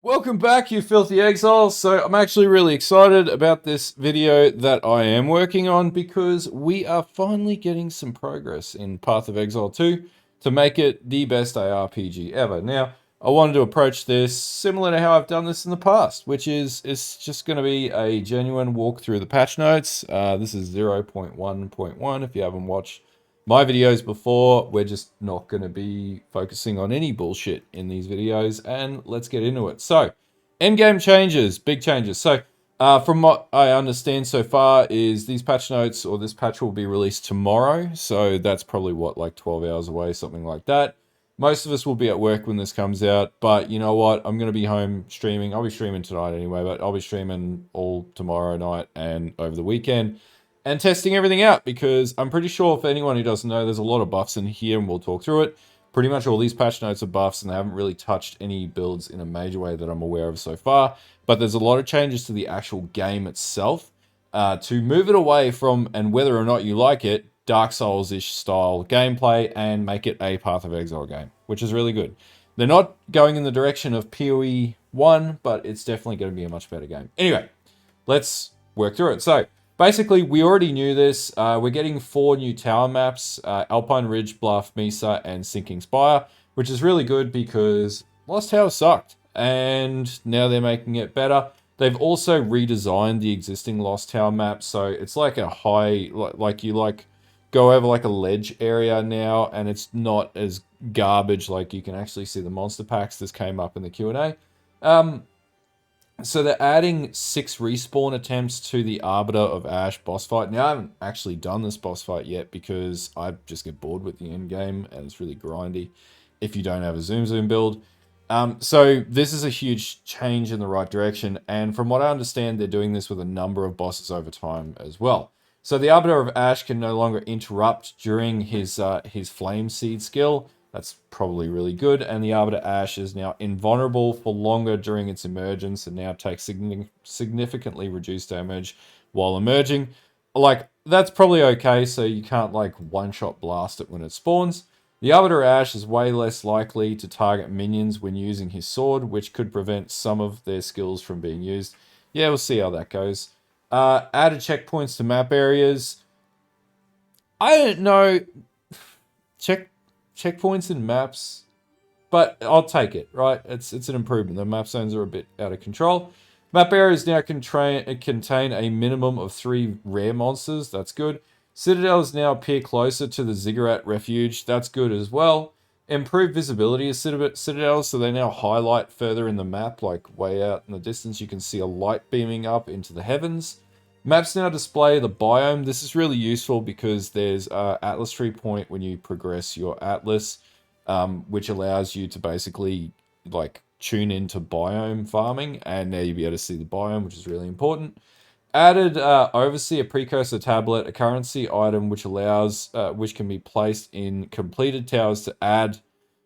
Welcome back, you filthy exiles. So I'm actually really excited about this video that I am working on because we are finally getting some progress in Path of Exile 2 to make it the best ARPG ever. Now, I wanted to approach this similar to how I've done this in the past, which is it's just going to be a genuine walk through the patch notes. This is 0.1.1 if you haven't watched my videos before. We're just not going to be focusing on any bullshit in these videos, and let's get into it. So, endgame changes, big changes. So, from what I understand so far is these patch notes, or this patch will be released tomorrow. So that's probably what, like 12 hours away, something like that. Most of us will be at work when this comes out, but you know what? I'm going to be home streaming. I'll be streaming tonight anyway, but I'll be streaming all tomorrow night and over the weekend and testing everything out because I'm pretty sure, for anyone who doesn't know, there's a lot of buffs in here and we'll talk through it. Pretty much all these patch notes are buffs and they haven't really touched any builds in a major way that I'm aware of so far. But there's a lot of changes to the actual game itself to move it away from, and whether or not you like it, Dark Souls-ish style gameplay and make it a Path of Exile game, which is really good. They're not going in the direction of PoE 1, but it's definitely going to be a much better game. Anyway, let's work through it. So, basically, we already knew this. We're getting 4 new tower maps, Alpine Ridge, Bluff, Mesa, and Sinking Spire, which is really good because Lost Tower sucked, and now they're making it better. They've also redesigned the existing Lost Tower map, so it's like a high, like you go over like a ledge area now, and it's not as garbage. Like you can actually see the monster packs. This came up in the Q&A. So they're adding 6 respawn attempts to the Arbiter of Ash boss fight. Now, I haven't actually done this boss fight yet because I just get bored with the end game and it's really grindy if you don't have a Zoom build. So this is a huge change in the right direction. And from what I understand, they're doing this with a number of bosses over time as well. So the Arbiter of Ash can no longer interrupt during his Flame Seed skill. That's probably really good. And the Arbiter Ash is now invulnerable for longer during its emergence and now takes significantly reduced damage while emerging. Like, that's probably okay, so you can't, like, one-shot blast it when it spawns. The Arbiter Ash is way less likely to target minions when using his sword, which could prevent some of their skills from being used. Yeah, we'll see how that goes. Added checkpoints to map areas. I don't know. Checkpoints and maps, but I'll take it, right? It's an improvement. The map zones are a bit out of control. Map areas now contain a minimum of 3 rare monsters. That's good. Citadels now appear closer to the Ziggurat Refuge. That's good as well. Improved visibility of citadels, so they now highlight further in the map, like way out in the distance. You can see a light beaming up into the heavens. Maps now display the biome. This is really useful because there's Atlas Tree Point when you progress your Atlas, which allows you to basically like tune into biome farming, and now you'll be able to see the biome, which is really important. Added Overseer Precursor Tablet, a currency item which allows, which can be placed in completed towers to add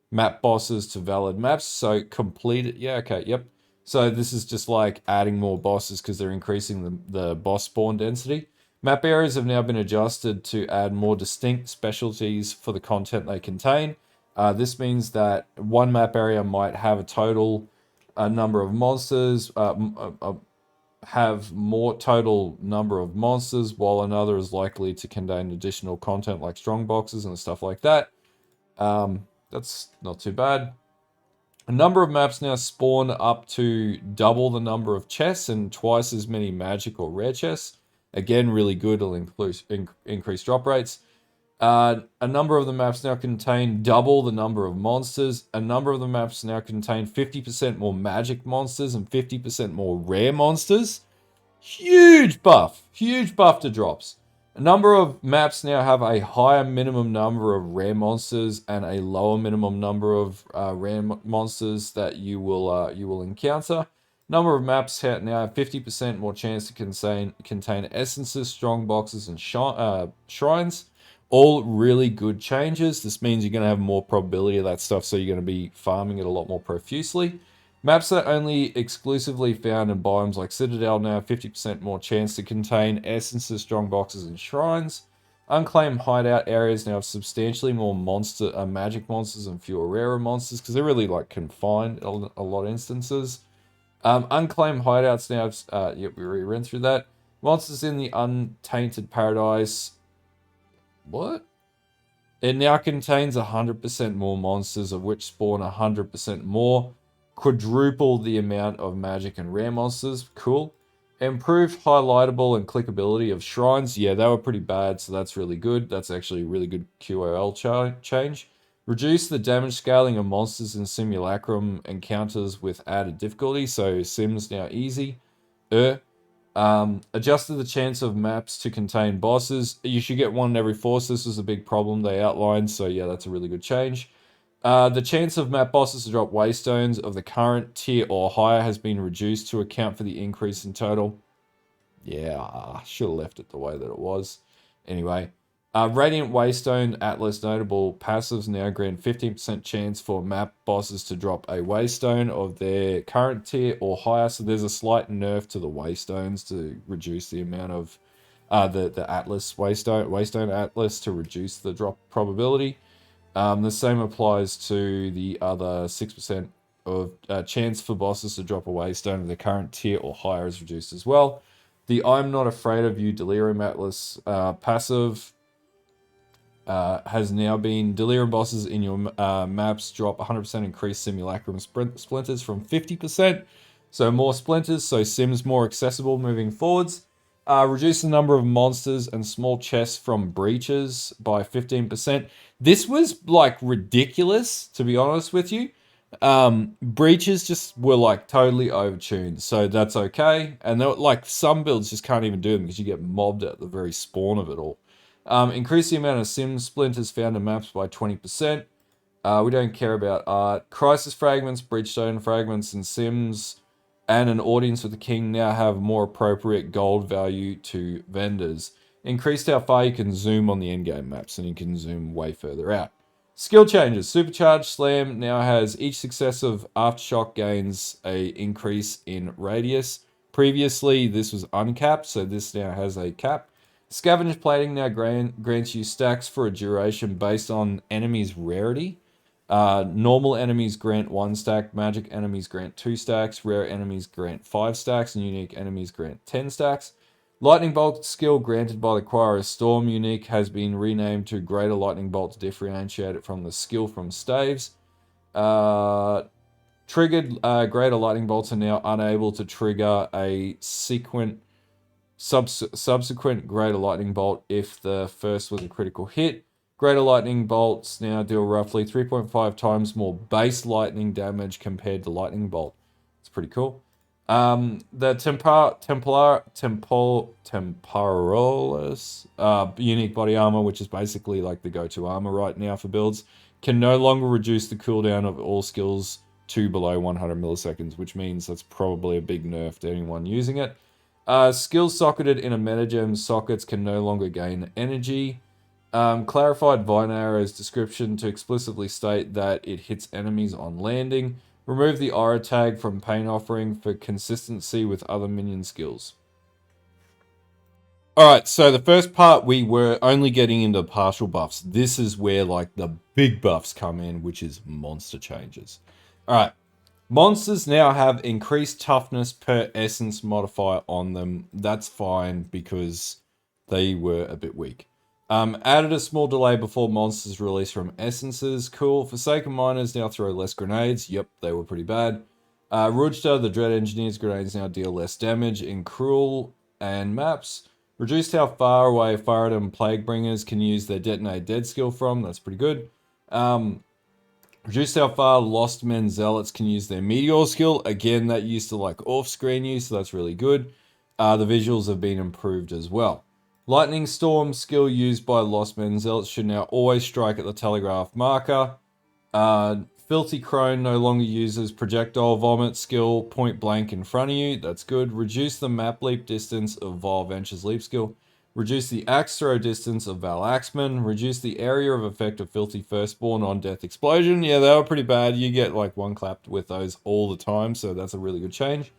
map bosses to valid maps. So completed, yeah, okay, yep. So this is just like adding more bosses because they're increasing the boss spawn density. Map areas have now been adjusted to add more distinct specialties for the content they contain. This means that one map area might have a total number of monsters, have more total number of monsters, while another is likely to contain additional content like strong boxes and stuff like that. That's not too bad. A number of maps now spawn up to double the number of chests and twice as many magic or rare chests. Again, really good. It'll increase drop rates. A number of the maps now contain double the number of monsters. A number of the maps now contain 50% more magic monsters and 50% more rare monsters. Huge buff to drops. A number of maps now have a higher minimum number of rare monsters and a lower minimum number of rare monsters that you will encounter. Number of maps now have 50% more chance to contain essences, strong boxes, and shrines. All really good changes. This means you're going to have more probability of that stuff, so you're going to be farming it a lot more profusely. Maps that are only exclusively found in biomes like Citadel now have 50% more chance to contain essences, strong boxes, and shrines. Unclaimed hideout areas now have substantially more magic monsters and fewer rarer monsters because they're really like confined in a lot of instances. Unclaimed hideouts now, yep, we already ran through that. Monsters in the Untainted Paradise. What? It now contains 100% more monsters, of which spawn 100% more. Quadruple the amount of magic and rare monsters. Cool. Improved highlightable and clickability of shrines. Yeah, they were pretty bad, so that's really good. That's actually a really good QOL change. Reduce the damage scaling of monsters in Simulacrum encounters with added difficulty, so Sims now easy. Adjusted the chance of maps to contain bosses. You should get one in every four, so this was a big problem they outlined, so yeah, that's a really good change. The chance of map bosses to drop waystones of the current tier or higher has been reduced to account for the increase in total. Yeah, I should have left it the way that it was. Anyway, Radiant Waystone Atlas notable passives now grant 15% chance for map bosses to drop a waystone of their current tier or higher. So there's a slight nerf to the waystones to reduce the amount of the Atlas waystone Atlas to reduce the drop probability. The same applies to the other 6% of chance for bosses to drop a waystone of the current tier or higher is reduced as well. The I'm Not Afraid of You Delirium Atlas passive has now been Delirium bosses in your maps drop 100% increased Simulacrum splinters from 50%. So more splinters, so Sims more accessible moving forwards. Reduce the number of monsters and small chests from breaches by 15%. This was like ridiculous, to be honest with you. Breaches just were like totally overtuned, so that's okay. And like some builds just can't even do them because you get mobbed at the very spawn of it all. Increase the amount of sim splinters found in maps by 20%. We don't care about art. Crisis fragments, Bridgestone fragments, and sims, and an audience with the king now have more appropriate gold value to vendors. Increased how far you can zoom on the endgame maps, and you can zoom way further out. Skill changes. Supercharged Slam now has each successive aftershock gains a increase in radius. Previously, this was uncapped, so this now has a cap. Scavenge Plating now grants you stacks for a duration based on enemies' rarity. Normal enemies grant 1 stack, magic enemies grant 2 stacks, rare enemies grant 5 stacks, and unique enemies grant 10 stacks. Lightning Bolt skill granted by the Choir of Storm unique has been renamed to Greater Lightning Bolt to differentiate it from the skill from Staves. Triggered Greater Lightning Bolts are now unable to trigger a subsequent Greater Lightning Bolt if the first was a critical hit. Greater Lightning Bolts now deal roughly 3.5 times more base lightning damage compared to Lightning Bolt. It's pretty cool. The Temporalis unique body armor, which is basically like the go-to armor right now for builds, can no longer reduce the cooldown of all skills to below 100 milliseconds, which means that's probably a big nerf to anyone using it. Skills socketed in a metagem sockets can no longer gain energy. Clarified Vine Arrow's description to explicitly state that it hits enemies on landing. Remove the aura tag from Pain Offering for consistency with other minion skills. Alright, so the first part we were only getting into partial buffs. This is where like the big buffs come in, which is monster changes. Alright, monsters now have increased toughness per essence modifier on them. That's fine because they were a bit weak. Added a small delay before monsters release from essences. Cool. Forsaken Miners now throw less grenades. Yep, they were pretty bad. Rudster, the Dread Engineer's grenades now deal less damage in Cruel and maps. Reduced how far away Faradam and Plaguebringers can use their Detonate Dead skill from. That's pretty good. Reduced how far Lost Men Zealots can use their Meteor skill. Again, that used to like off-screen use, so that's really good. The visuals have been improved as well. Lightning Storm skill used by Lost Men Zealots should now always strike at the telegraph marker. Filthy Crone no longer uses projectile vomit skill point blank in front of you. That's good. Reduce the map leap distance of Vile Venture's leap skill. Reduce the axe throw distance of Val Axeman. Reduce the area of effect of Filthy Firstborn on Death Explosion. Yeah, they were pretty bad. You get like one clapped with those all the time, so that's a really good change.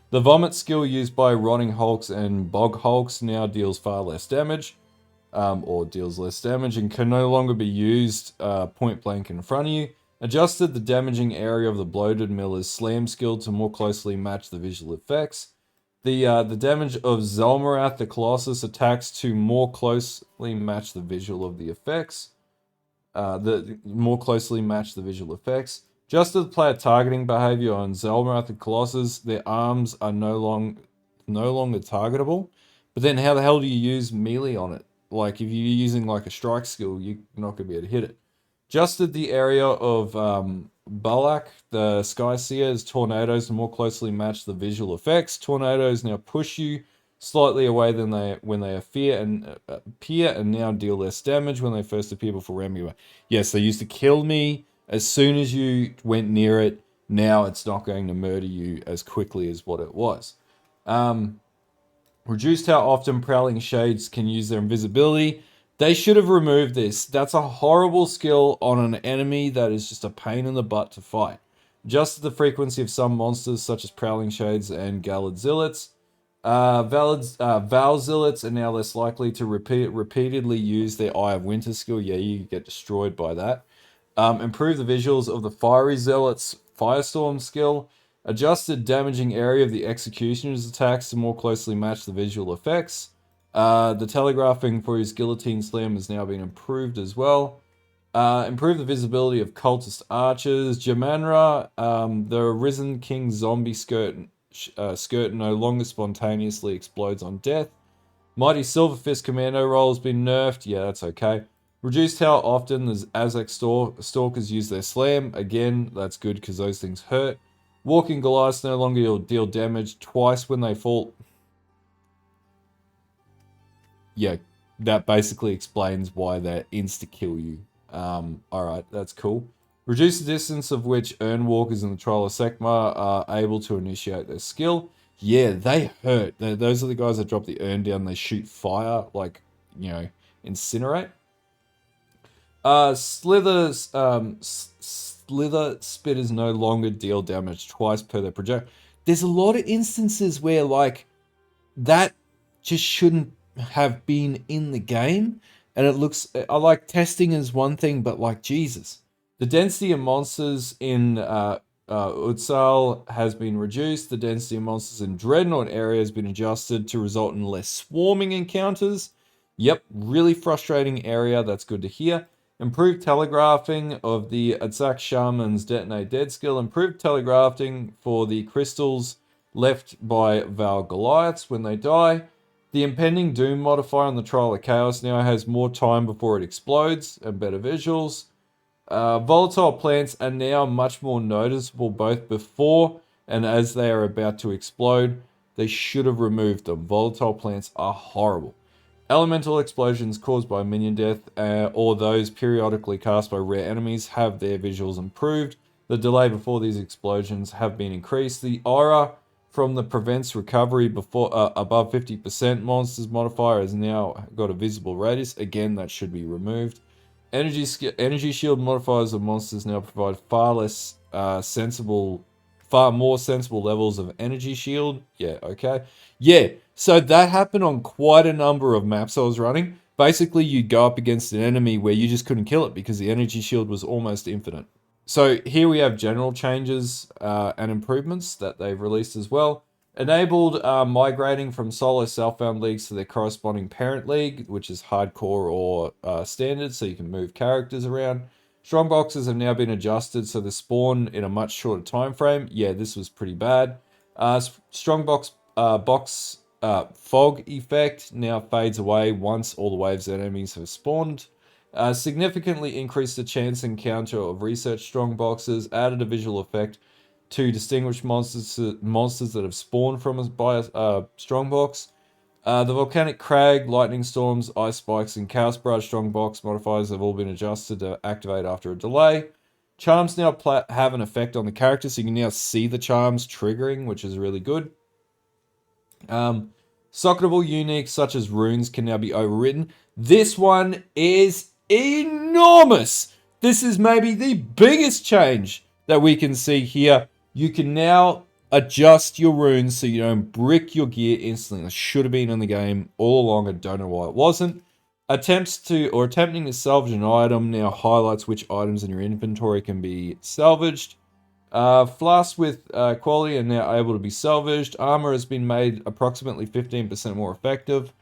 The Vomit skill used by Rotting Hulks and Bog Hulks now deals far less damage, or deals less damage, and can no longer be used point blank in front of you. Adjusted the damaging area of the bloated miller's slam skill to more closely match the visual effects. The damage of Zelmarath the Colossus attacks to more closely match the visual of the effects. The more closely match the visual effects. Just as player targeting behavior on Zelmarath the Colossus, their arms are no longer targetable. But then how the hell do you use melee on it? Like if you're using like a strike skill, you're not gonna be able to hit it. Adjusted the area of Balak, the Sky Seer's tornadoes to more closely match the visual effects. Tornadoes now push you slightly away than when they appear and now deal less damage when they first appear before ramming away. Yes, they used to kill me as soon as you went near it. Now it's not going to murder you as quickly as what it was. Reduced how often Prowling Shades can use their invisibility. They should have removed this. That's a horrible skill on an enemy that is just a pain in the butt to fight. Adjusted the frequency of some monsters such as Prowling Shades and Galadzillits. Valzillits are now less likely to repeatedly use their Eye of Winter skill. Yeah, you get destroyed by that. Improve the visuals of the Fiery Zealot's Firestorm skill. Adjusted damaging area of the Executioner's attacks to more closely match the visual effects. The telegraphing for his Guillotine Slam has now been improved as well. Improve the visibility of cultist archers. Jamanra, the Risen King zombie skirt no longer spontaneously explodes on death. Mighty Silverfist Commando roll has been nerfed. Yeah, that's okay. Reduced how often the Azek Stalkers use their slam. Again, that's good because those things hurt. Walking Goliaths no longer deal damage twice when they fall. Yeah, that basically explains why they insta-kill you. Alright, that's cool. Reduce the distance of which Urnwalkers in the Trial of Sekma are able to initiate their skill. Yeah, they hurt. Those are the guys that drop the urn down. They shoot fire, like, incinerate. Slither Spitters no longer deal damage twice per their project. There's a lot of instances where, like, that just shouldn't have been in the game. And it looks, I like testing is one thing, but like, Jesus. The density of monsters in Utsal has been reduced. The density of monsters in Dreadnought area has been adjusted to result in less swarming encounters. Yep, really frustrating area. That's good to hear. Improved telegraphing of the Atzak Shaman's Detonate Dead skill. Improved telegraphing for the crystals left by Val Goliaths when they die. The impending Doom modifier on the Trial of Chaos now has more time before it explodes and better visuals. Volatile plants are now much more noticeable both before and as they are about to explode. They should have removed them. Volatile plants are horrible. Elemental explosions caused by minion death or those periodically cast by rare enemies have their visuals improved. The delay before these explosions have been increased. The aura from the prevents recovery before above 50% monsters modifier has now got a visible radius. Again, that should be removed. Energy shield modifiers of monsters now provide far more sensible levels of energy shield. Yeah, okay. Yeah, so that happened on quite a number of maps I was running. Basically, you'd go up against an enemy where you just couldn't kill it because the energy shield was almost infinite. So here we have general changes and improvements that they've released as well. Enabled migrating from solo self-found leagues to their corresponding parent league, which is hardcore or standard, so you can move characters around. Strong boxes have now been adjusted so they spawn in a much shorter time frame. Yeah, this was pretty bad. Strong box fog effect now fades away once all the waves of enemies have spawned. Significantly increased the chance encounter of research strong boxes, added a visual effect to distinguish monsters that have spawned by a strong box. The volcanic crag, lightning storms, ice spikes, and chaos barrage strong box modifiers have all been adjusted to activate after a delay. Charms now have an effect on the character, so you can now see the charms triggering, which is really good. Socketable uniques such as runes can now be overwritten. This one is enormous. This is maybe the biggest change that we can see here. You can now adjust your runes so you don't brick your gear instantly. That should have been in the game all along. I don't know why it wasn't. Attempting to salvage an item now highlights which items in your inventory can be salvaged. Flasks with quality are now able to be salvaged. Armor has been made approximately 15% more effective.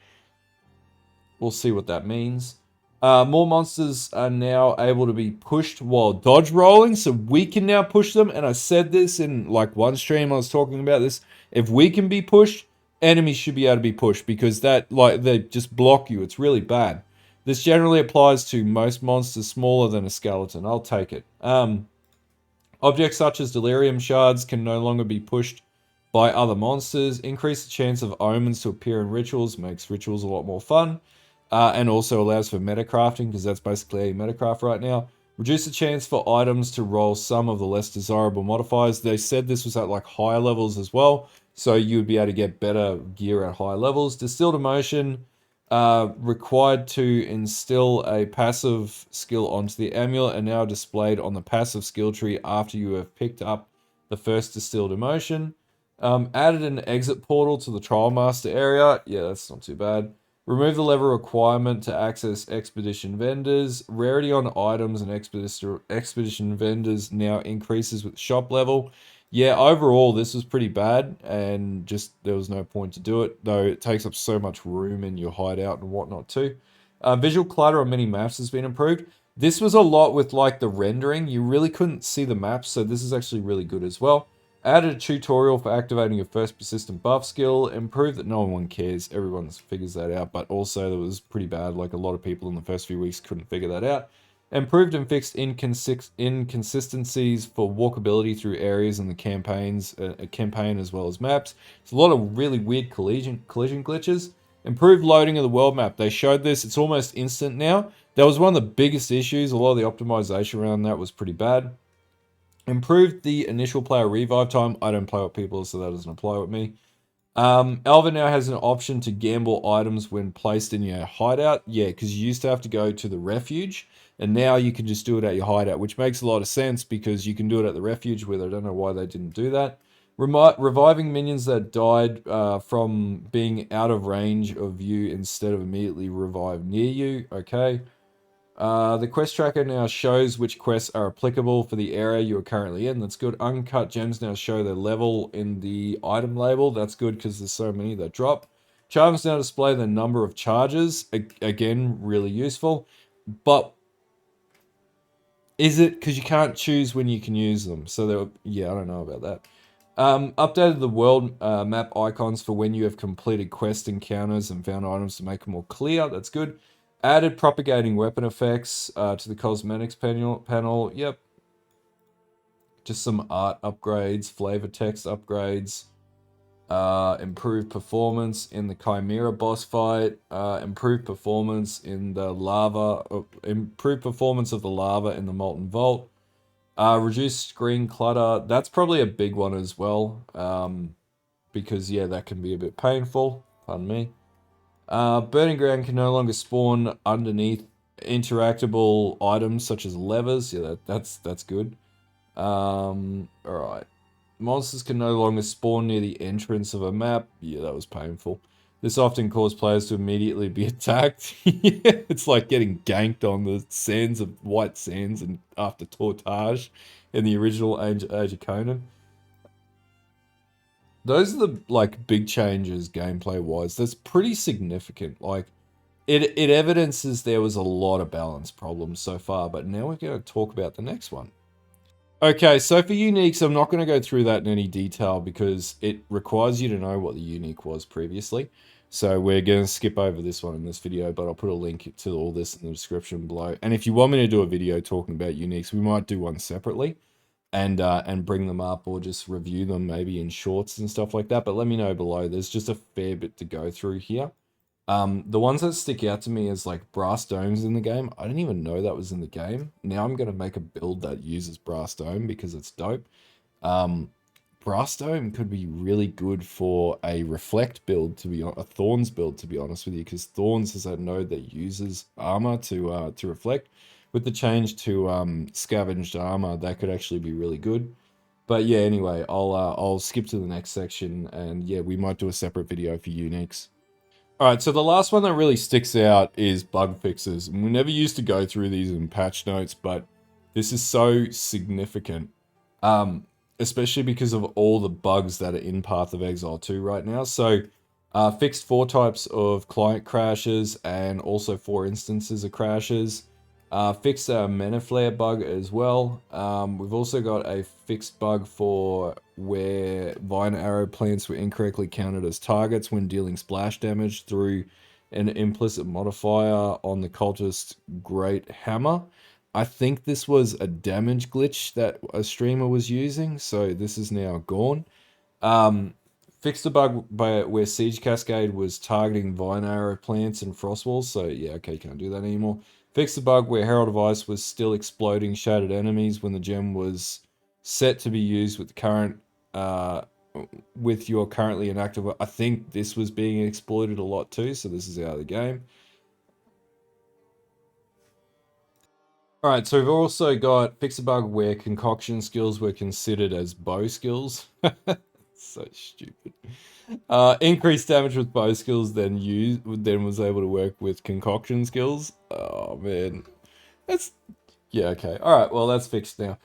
We'll see what that means. More monsters are now able to be pushed while dodge rolling, so we can now push them. And I said this in like one stream, I was talking about this. If we can be pushed, enemies should be able to be pushed because that, like, they just block you. It's really bad. This generally applies to most monsters smaller than a skeleton. I'll take it. Objects such as delirium shards can no longer be pushed by other monsters. Increase the chance of omens to appear in rituals, makes rituals a lot more fun. And also allows for metacrafting, because that's basically a metacraft right now. Reduce the chance for items to roll some of the less desirable modifiers. They said this was at like higher levels as well, so you would be able to get better gear at higher levels. Distilled emotion, required to instill a passive skill onto the amulet, and now displayed on the passive skill tree after you have picked up the first distilled emotion. Added an exit portal to the Trial Master area. Yeah, that's not too bad. Remove the level requirement to access expedition vendors. Rarity on items and expedition vendors now increases with shop level. Yeah, overall, this was pretty bad, and just there was no point to do it, though it takes up so much room in your hideout and whatnot too. Visual clutter on many maps has been improved. This was a lot with like the rendering. You really couldn't see the maps, so this is actually really good as well. Added a tutorial for activating your first persistent buff skill. Improved that no one cares. Everyone figures that out. But also that was pretty bad. Like a lot of people in the first few weeks couldn't figure that out. Improved and fixed inconsistencies for walkability through areas in the campaign as well as maps. It's a lot of really weird collision glitches. Improved loading of the world map. They showed this. It's almost instant now. That was one of the biggest issues. A lot of the optimization around that was pretty bad. Improved the initial player revive time. I don't play with people, so that doesn't apply with me. Alva now has an option to gamble items when placed in your hideout. Yeah, because you used to have to go to the refuge, and now you can just do it at your hideout, which makes a lot of sense because you can do it at the refuge, where I don't know why they didn't do that. Reviving minions that died from being out of range of you instead of immediately revive near you. Okay. The quest tracker now shows which quests are applicable for the area you are currently in. That's good. Uncut gems now show their level in the item label. That's good because there's so many that drop. Charms now display the number of charges. Again, really useful. But is it because you can't choose when you can use them? So, yeah, I don't know about that. Updated the world map icons for when you have completed quest encounters and found items to make them more clear. That's good. Added propagating weapon effects to the cosmetics panel. Yep. Just some art upgrades, flavor text upgrades. Improved performance in the Chimera boss fight. Improved performance in the lava. Improved performance of the lava in the Molten Vault. Reduced screen clutter. That's probably a big one as well. Because, yeah, that can be a bit painful. Pardon me. Burning ground can no longer spawn underneath interactable items such as levers. Yeah, that's good. Alright. Monsters can no longer spawn near the entrance of a map. Yeah, that was painful. This often caused players to immediately be attacked. It's like getting ganked on the sands of White Sands and after Tortage in the original Age of Conan. Those are the like big changes gameplay wise. That's pretty significant. Like it evidences there was a lot of balance problems so far, but now we're going to talk about the next one. Okay, so for uniques, I'm not going to go through that in any detail because it requires you to know what the unique was previously. So we're going to skip over this one in this video, but I'll put a link to all this in the description below. And if you want me to do a video talking about uniques, we might do one separately and bring them up or just review them maybe in shorts and stuff like that. But let me know below. There's just a fair bit to go through here. The ones that stick out to me is like brass domes in the game. I didn't even know that was in the game. Now I'm going to make a build that uses brass dome because it's dope. Brass dome could be really good for a reflect build, a thorns build, to be honest with you, because thorns is a node that uses armor to reflect. With the change to scavenged armor, that could actually be really good. But yeah, anyway, I'll skip to the next section, and yeah, we might do a separate video for uniques. All right, so the last one that really sticks out is bug fixes. And we never used to go through these in patch notes, but this is so significant, especially because of all the bugs that are in Path of Exile 2 right now. So, fixed 4 types of client crashes and also 4 instances of crashes. Fixed a mana flare bug as well. We've also got a fixed bug for where vine arrow plants were incorrectly counted as targets when dealing splash damage through an implicit modifier on the cultist Great Hammer. I think this was a damage glitch that a streamer was using, so this is now gone. Um, Fixed a bug where Siege Cascade was targeting Vine Arrow plants and frost walls, so yeah, okay, can't do that anymore. Fixed a bug where Herald of Ice was still exploding shattered enemies when the gem was set to be used with current with your currently inactive. I think this was being exploited a lot too, so this is out of the game. All right, so we've also got fix a bug where concoction skills were considered as bow skills. So stupid. Increased damage with bow skills, then was able to work with concoction skills. Oh man, that's yeah okay. All right, well that's fixed now.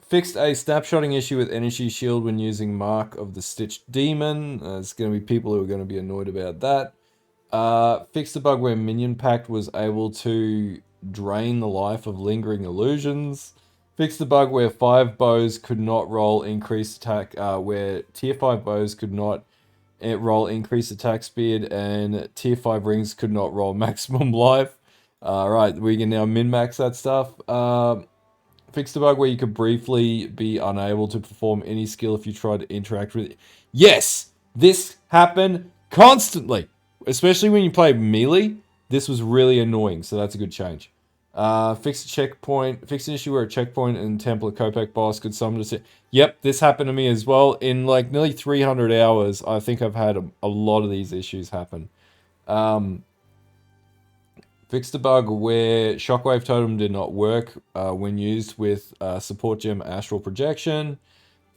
Fixed a snapshotting issue with energy shield when using Mark of the Stitched Demon. There's going to be people who are going to be annoyed about that. Fixed a bug where Minion Pact was able to drain the life of lingering illusions. Fixed the bug where 5 bows could not roll increased attack, where tier 5 bows could not roll increased attack speed, and tier 5 rings could not roll maximum life. Right, we can now min-max that stuff. Fixed the bug where you could briefly be unable to perform any skill if you tried to interact with it. Yes! This happened constantly! Especially when you play melee. This was really annoying, so that's a good change. Fixed a checkpoint. Fixed an issue where a checkpoint and Temple of Kopek boss could summon to. Yep, this happened to me as well. In like nearly 300 hours, I think I've had a lot of these issues happen. Fixed a bug where Shockwave Totem did not work when used with Support Gem Astral Projection.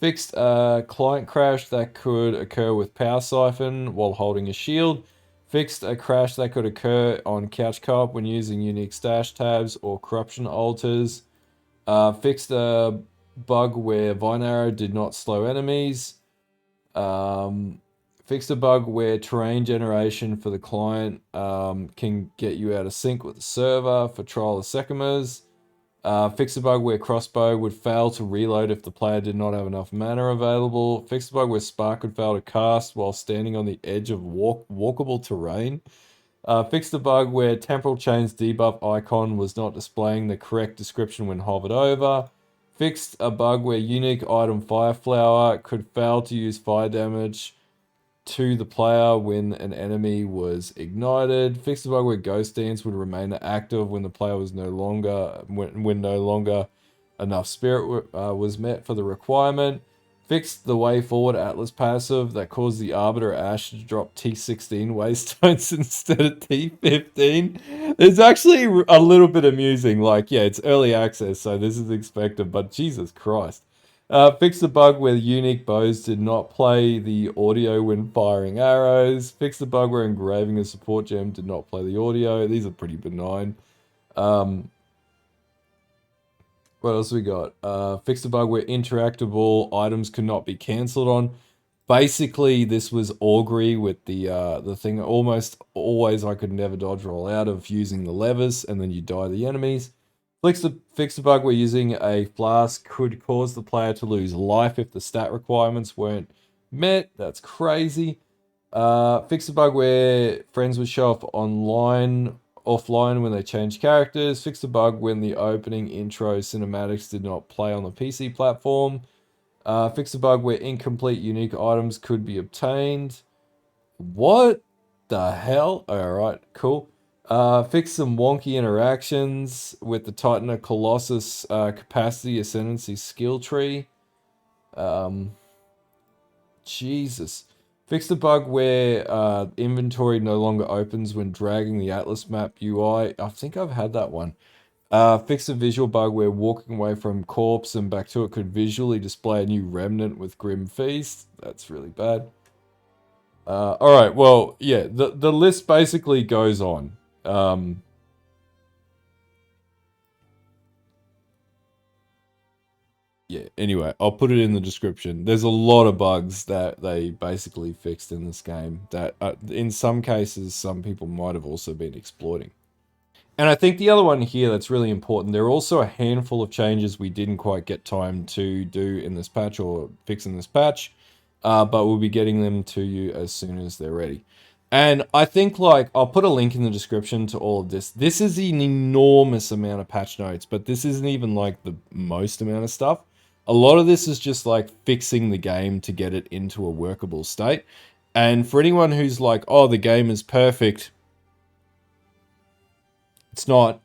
Fixed a client crash that could occur with Power Siphon while holding a shield. Fixed a crash that could occur on Couch Co-op when using unique stash tabs or corruption altars. Fixed a bug where Vine Arrow did not slow enemies. Fixed a bug where terrain generation for the client can get you out of sync with the server for Trial of Sekimas. Fixed a bug where crossbow would fail to reload if the player did not have enough mana available. Fixed a bug where spark would fail to cast while standing on the edge of walkable terrain. Fixed a bug where Temporal Chain's debuff icon was not displaying the correct description when hovered over. Fixed a bug where unique item Fire Flower could fail to use fire damage to the player when an enemy was ignited. Fixed a bug where Ghost Dance would remain active when the player was no longer when no longer enough spirit was met for the requirement. Fixed the way forward Atlas passive that caused the Arbiter Ash to drop T16 waystones instead of T15. It's actually a little bit amusing. Like, yeah, it's early access, so this is expected, but Jesus Christ. Fixed the bug where unique bows did not play the audio when firing arrows. Fixed the bug where engraving a support gem did not play the audio. These are pretty benign. What else we got? Fixed the bug where interactable items could not be cancelled on. Basically, this was augury with the thing. Almost always, I could never dodge roll out of using the levers, and then you die the enemies. Fix the bug where using a flask could cause the player to lose life if the stat requirements weren't met. That's crazy. Fix the bug where friends would show up offline when they change characters. Fix the bug when the opening intro cinematics did not play on the PC platform. Fix the bug where incomplete unique items could be obtained. What the hell? Alright, cool. Fix some wonky interactions with the Titaner Colossus capacity ascendancy skill tree. Jesus. Fix the bug where inventory no longer opens when dragging the Atlas map UI. I think I've had that one. Fix a visual bug where walking away from corpse and back to it could visually display a new remnant with Grim Feast. That's really bad. All right. Well, yeah. The list basically goes on. Yeah. Anyway, I'll put it in the description. There's a lot of bugs that they basically fixed in this game that, in some cases, some people might have also been exploiting. And I think the other one here that's really important, there are also a handful of changes we didn't quite get time to do in this patch or fix in this patch, but we'll be getting them to you as soon as they're ready. And I think, like, I'll put a link in the description to all of this. This is an enormous amount of patch notes, but this isn't even like the most amount of stuff. A lot of this is just like fixing the game to get it into a workable state. And for anyone who's like, oh, the game is perfect, it's not.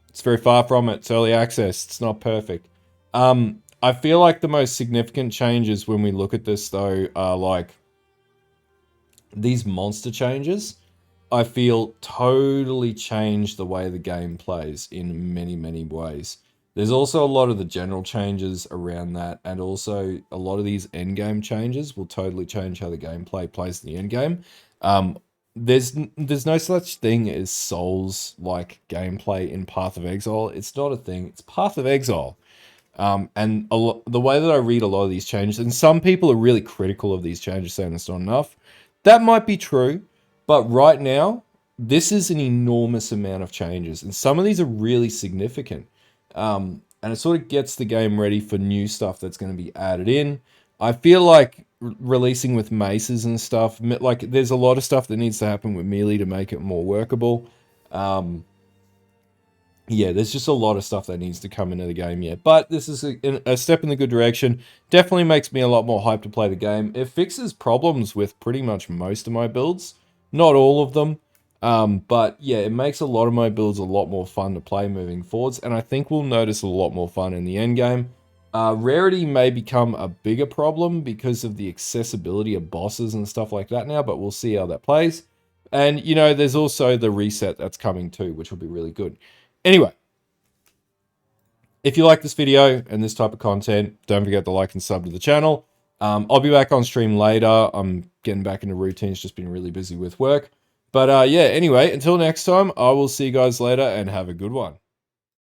It's very far from it. It's early access. It's not perfect. I feel like the most significant changes when we look at this, though, are like these monster changes. I feel totally changed the way the game plays in many, many ways. There's also a lot of the general changes around that, and also a lot of these endgame changes will totally change how the gameplay plays in the endgame. Um, there's no such thing as Souls-like gameplay in Path of Exile. It's not a thing. It's Path of Exile. And the way that I read a lot of these changes, and some people are really critical of these changes, saying it's not enough. That might be true, but right now, this is an enormous amount of changes, and some of these are really significant. And it sort of gets the game ready for new stuff that's going to be added in. I feel like releasing with maces and stuff, like there's a lot of stuff that needs to happen with melee to make it more workable. Yeah, there's just a lot of stuff that needs to come into the game yet. But this is a step in the good direction. Definitely makes me a lot more hyped to play the game. It fixes problems with pretty much most of my builds. Not all of them. But yeah, it makes a lot of my builds a lot more fun to play moving forwards. And I think we'll notice a lot more fun in the end game. Rarity may become a bigger problem because of the accessibility of bosses and stuff like that now. But we'll see how that plays. And, you know, there's also the reset that's coming too, which will be really good. Anyway, if you like this video and this type of content, don't forget to like and sub to the channel. I'll be back on stream later. I'm getting back into routines, just been really busy with work. But yeah, anyway, until next time, I will see you guys later and have a good one.